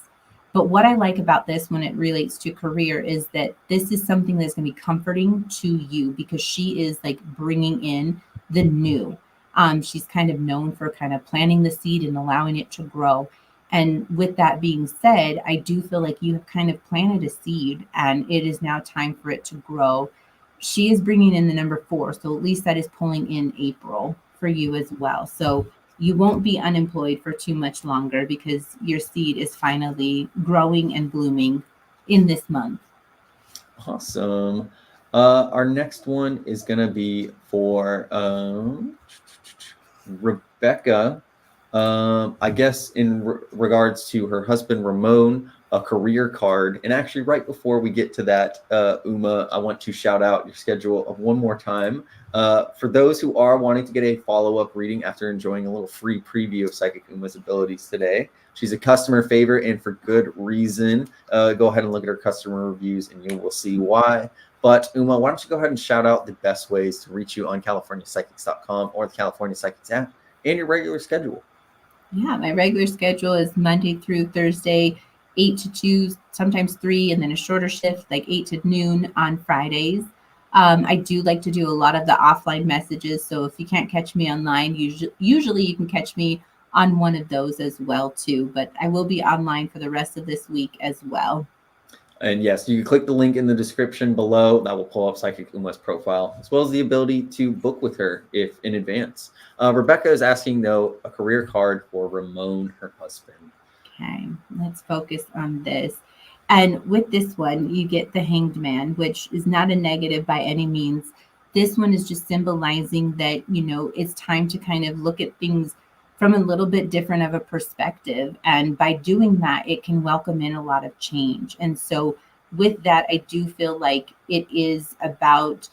Speaker 2: But what I like about this when it relates to career is that this is something that's going to be comforting to you because she is like bringing in the new. She's kind of known for kind of planting the seed and allowing it to grow. And with that being said, I do feel like you have kind of planted a seed and it is now time for it to grow. She is bringing in the number 4. So at least that is pulling in April for you as well. So you won't be unemployed for too much longer because your seed is finally growing and blooming in this month.
Speaker 1: Awesome. Our next one is going to be for Rebecca. I guess in regards to her husband, Ramon, a career card. And actually, right before we get to that, Uma, I want to shout out your schedule of one more time. For those who are wanting to get a follow-up reading after enjoying a little free preview of Psychic Uma's abilities today, she's a customer favorite and for good reason. Go ahead and look at her customer reviews and you will see why. But Uma, why don't you go ahead and shout out the best ways to reach you on CaliforniaPsychics.com or the California Psychics app and your regular schedule.
Speaker 2: Yeah, my regular schedule is Monday through Thursday, 8 to 2, sometimes 3, and then a shorter shift, like 8 to noon on Fridays. I do like to do a lot of the offline messages. So if you can't catch me online, usually you can catch me on one of those as well too. But I will be online for the rest of this week as well.
Speaker 1: And yes, you can click the link in the description below. That will pull up Psychic Uma's profile, as well as the ability to book with her if in advance. Rebecca is asking, though, a career card for Ramon, her husband.
Speaker 2: Okay, let's focus on this. And with this one, you get the Hanged Man, which is not a negative by any means. This one is just symbolizing that, it's time to kind of look at things from a little bit different of a perspective. And by doing that, it can welcome in a lot of change. And so with that, I do feel like it is about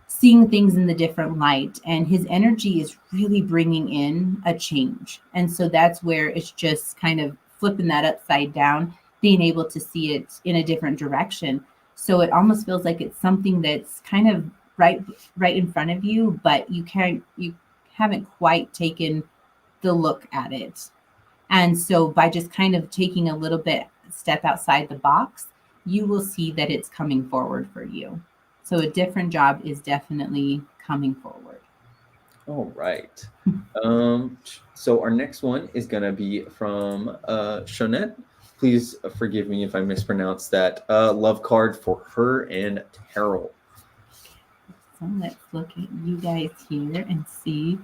Speaker 2: seeing things in the different light, and his energy is really bringing in a change. And so that's where it's just kind of flipping that upside down, being able to see it in a different direction. So it almost feels like it's something that's kind of right in front of you, but you haven't quite taken the look at it. And so by just kind of taking a little bit step outside the box, you will see that it's coming forward for you. So a different job is definitely coming forward.
Speaker 1: All right. So our next one is going to be from Shonette. Please forgive me if I mispronounce that. Love card for her and Terrell.
Speaker 2: So let's look at you guys here and see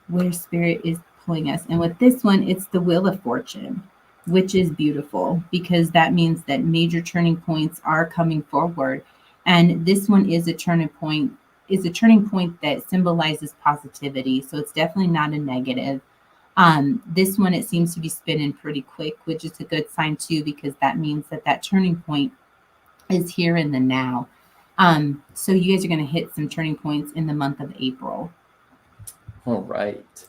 Speaker 2: where spirit is pulling us. And with this one, it's the Wheel of Fortune, which is beautiful because that means that major turning points are coming forward. And this one is a turning point, that symbolizes positivity. So it's definitely not a negative. This one, it seems to be spinning pretty quick, which is a good sign too, because that means that that turning point is here in the now. So you guys are going to hit some turning points in the month of April.
Speaker 1: All right.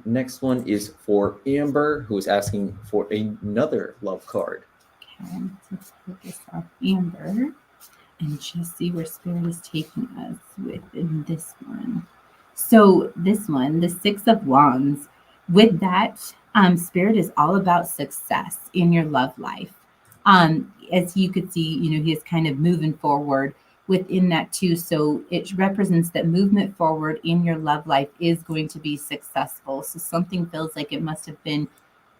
Speaker 1: Next one is for Amber, who is asking for another love card.
Speaker 2: Okay, let's focus on Amber and just see where spirit is taking us within this one. So this one, the Six of Wands, with that, spirit is all about success in your love life. As you could see, he is kind of moving forward within that too. So it represents that movement forward in your love life is going to be successful. So something feels like it must have been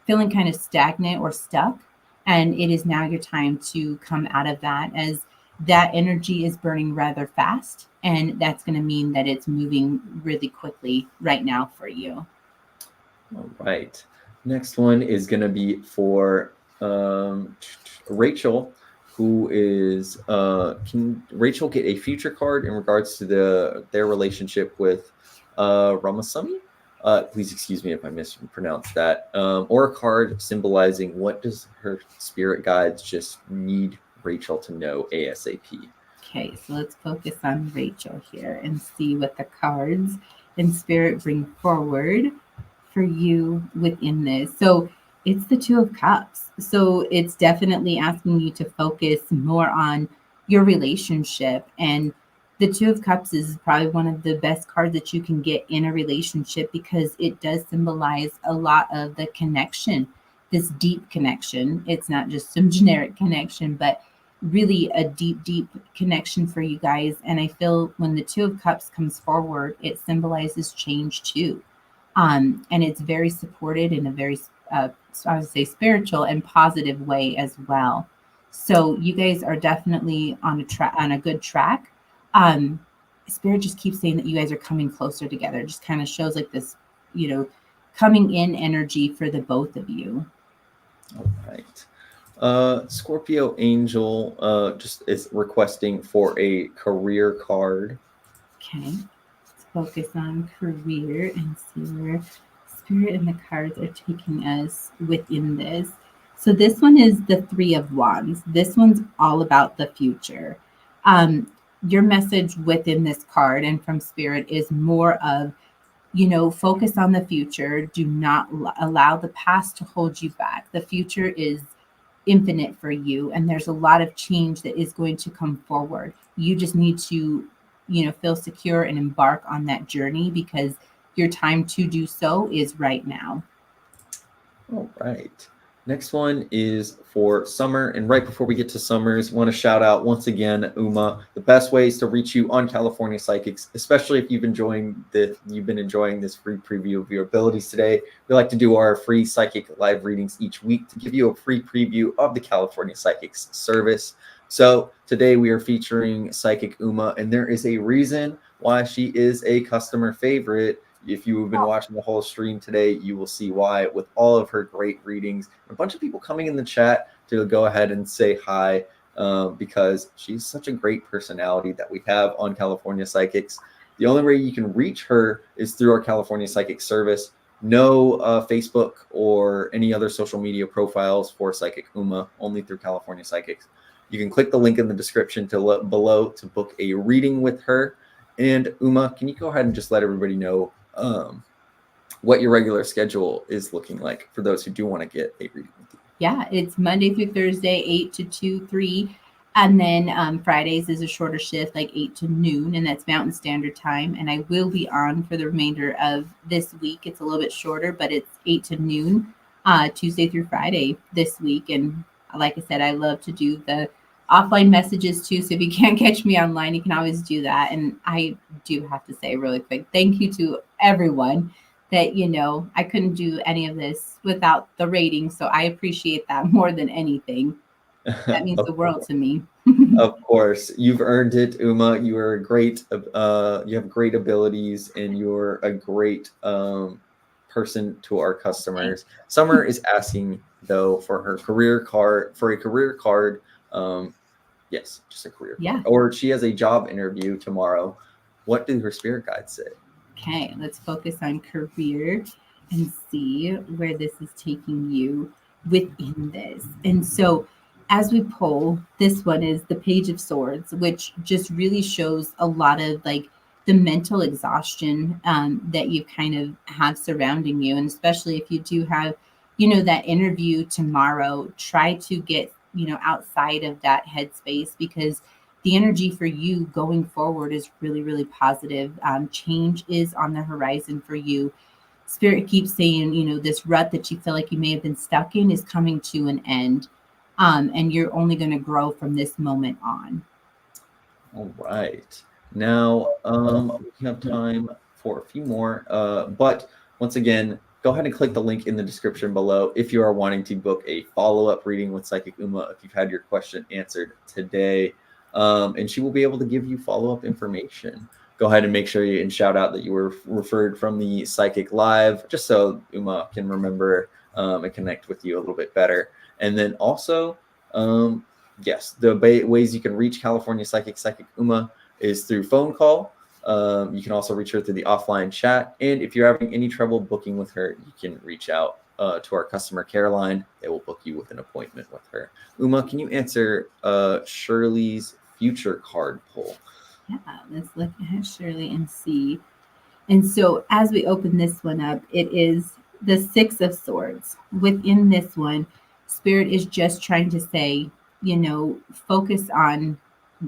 Speaker 2: feeling kind of stagnant or stuck. And it is now your time to come out of that, as that energy is burning rather fast. And that's going to mean that it's moving really quickly right now for you.
Speaker 1: All right. Next one is going to be for Rachel, who is can Rachel get a future card in regards to their relationship with Ramasamy? Please excuse me if I mispronounced that. Or a card symbolizing what does her spirit guides just need Rachel to know ASAP.
Speaker 2: Okay, so let's focus on Rachel here and see what the cards and spirit bring forward for you within this. So it's the Two of Cups. So it's definitely asking you to focus more on your relationship. And the Two of Cups is probably one of the best cards that you can get in a relationship, because it does symbolize a lot of the connection, this deep connection. It's not just some generic connection, but really a deep connection for you guys. And I feel when the Two of Cups comes forward, it symbolizes change too. And it's very supported in a very, I would say, spiritual and positive way as well. So you guys are definitely on a good track. Spirit just keeps saying that you guys are coming closer together. It just kind of shows like this, coming in energy for the both of you.
Speaker 1: All right. Scorpio Angel just is requesting for a career card.
Speaker 2: Okay. Let's focus on career and see where spirit and the cards are taking us within this. So this one is the Three of Wands. This one's all about the future. Your message within this card and from spirit is more of, focus on the future. Do not allow the past to hold you back. The future is infinite for you, and there's a lot of change that is going to come forward. You just need to, feel secure and embark on that journey, because your time to do so is right now.
Speaker 1: All right. Next one is for Summer. And right before we get to Summers, want to shout out once again, Uma, the best ways to reach you on California Psychics, especially if you've been enjoying this free preview of your abilities today. We like to do our free psychic live readings each week to give you a free preview of the California Psychics service. So today we are featuring Psychic Uma, and there is a reason why she is a customer favorite. If you have been watching the whole stream today, you will see why, with all of her great readings. A bunch of people coming in the chat to go ahead and say hi, because she's such a great personality that we have on California Psychics. The only way you can reach her is through our California Psychic service. No Facebook or any other social media profiles for Psychic Uma, only through California Psychics. You can click the link in the description below to book a reading with her. And Uma, can you go ahead and just let everybody know what your regular schedule is looking like for those who do want to get a reading with you?
Speaker 2: Yeah, it's Monday through Thursday, 8 to 2, 3. And then Fridays is a shorter shift, like 8 to noon, and that's Mountain Standard Time. And I will be on for the remainder of this week. It's a little bit shorter, but it's 8 to noon, Tuesday through Friday this week. And like I said, I love to do the offline messages too. So if you can't catch me online, you can always do that. And I do have to say really quick, thank you to everyone that, I couldn't do any of this without the rating. So I appreciate that more than anything. That means the world to me.
Speaker 1: Of course, you've earned it, Uma. You are a great. You have great abilities, and you're a great person to our customers. Summer is asking though for her career card, for a career card. Um, yes, just a career card,
Speaker 2: Yeah.
Speaker 1: or she has a job interview tomorrow. What do her spirit guides say?
Speaker 2: Okay, let's focus on career and see where this is taking you within this. And so, as we pull, this one is the Page of Swords, which just really shows a lot of like the mental exhaustion that you kind of have surrounding you. And especially if you do have, that interview tomorrow, try to get, outside of that headspace because the energy for you going forward is really, really positive. Change is on the horizon for you. Spirit keeps saying, this rut that you feel like you may have been stuck in is coming to an end. And you're only going to grow from this moment on.
Speaker 1: All right. Now, we have time for a few more. But once again, go ahead and click the link in the description below if you are wanting to book a follow-up reading with Psychic Uma if you've had your question answered today. And she will be able to give you follow-up information. Go ahead and make sure you shout out that you were referred from the Psychic Live, just so Uma can remember and connect with you a little bit better. And then also, yes, the ways you can reach California Psychic Uma is through phone call. You can also reach her through the offline chat. And if you're having any trouble booking with her, you can reach out to our customer care line. They will book you with an appointment with her. Uma, can you answer Shirley's future card pull?
Speaker 2: Yeah, let's look at Shirley and see. And so as we open this one up, it is the Six of Swords. Within this one, Spirit is just trying to say, focus on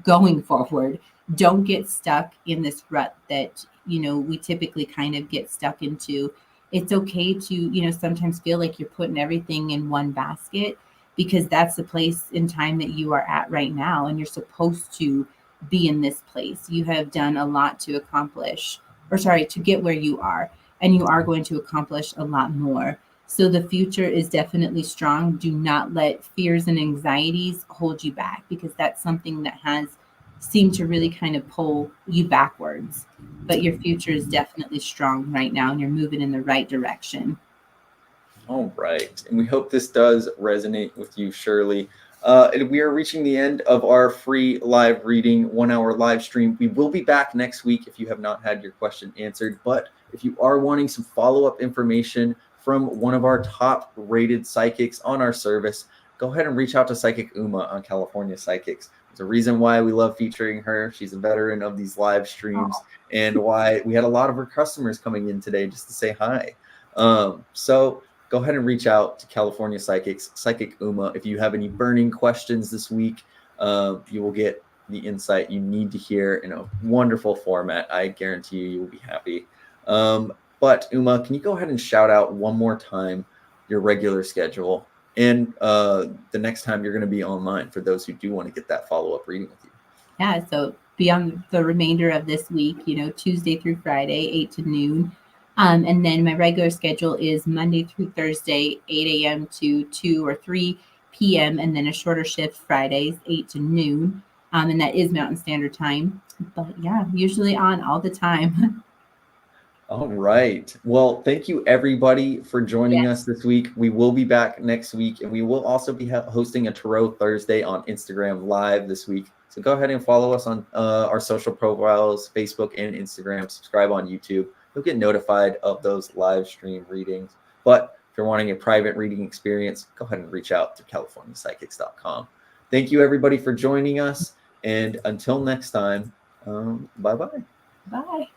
Speaker 2: going forward. Don't get stuck in this rut that, we typically kind of get stuck into. It's okay to, sometimes feel like you're putting everything in one basket because that's the place in time that you are at right now. And you're supposed to be in this place. You have done a lot to accomplish, or sorry, to get where you are. And you are going to accomplish a lot more. So the future is definitely strong. Do not let fears and anxieties hold you back because that's something that has seemed to really kind of pull you backwards. But your future is definitely strong right now and you're moving in the right direction.
Speaker 1: All right. And we hope this does resonate with you, Shirley. We are reaching the end of our free live reading 1 hour live stream. We will be back next week if you have not had your question answered. But if you are wanting some follow-up information from one of our top rated psychics on our service, go ahead and reach out to Psychic Uma on California Psychics. There's a reason why we love featuring her. She's a veteran of these live streams and why we had a lot of her customers coming in today just to say hi. So go ahead and reach out to California Psychics, Psychic Uma. If you have any burning questions this week, you will get the insight you need to hear in a wonderful format. I guarantee you will be happy. But Uma, can you go ahead and shout out one more time your regular schedule and the next time you're going to be online for those who do want to get that follow-up reading with you?
Speaker 2: Yeah, so beyond the remainder of this week, Tuesday through Friday, 8 to noon. And then my regular schedule is Monday through Thursday, 8 a.m. to 2 or 3 p.m. And then a shorter shift Fridays, 8 to noon. And that is Mountain Standard Time. But yeah, usually on all the time.
Speaker 1: All right. Well, thank you everybody for joining
Speaker 2: Yes.
Speaker 1: us this week. We will be back next week, and we will also be hosting a Tarot Thursday on Instagram Live this week. So go ahead and follow us on our social profiles, Facebook and Instagram. Subscribe on YouTube. You'll get notified of those live stream readings. But if you're wanting a private reading experience, go ahead and reach out to CaliforniaPsychics.com. Thank you everybody for joining us. And until next time, bye-bye.
Speaker 2: Bye.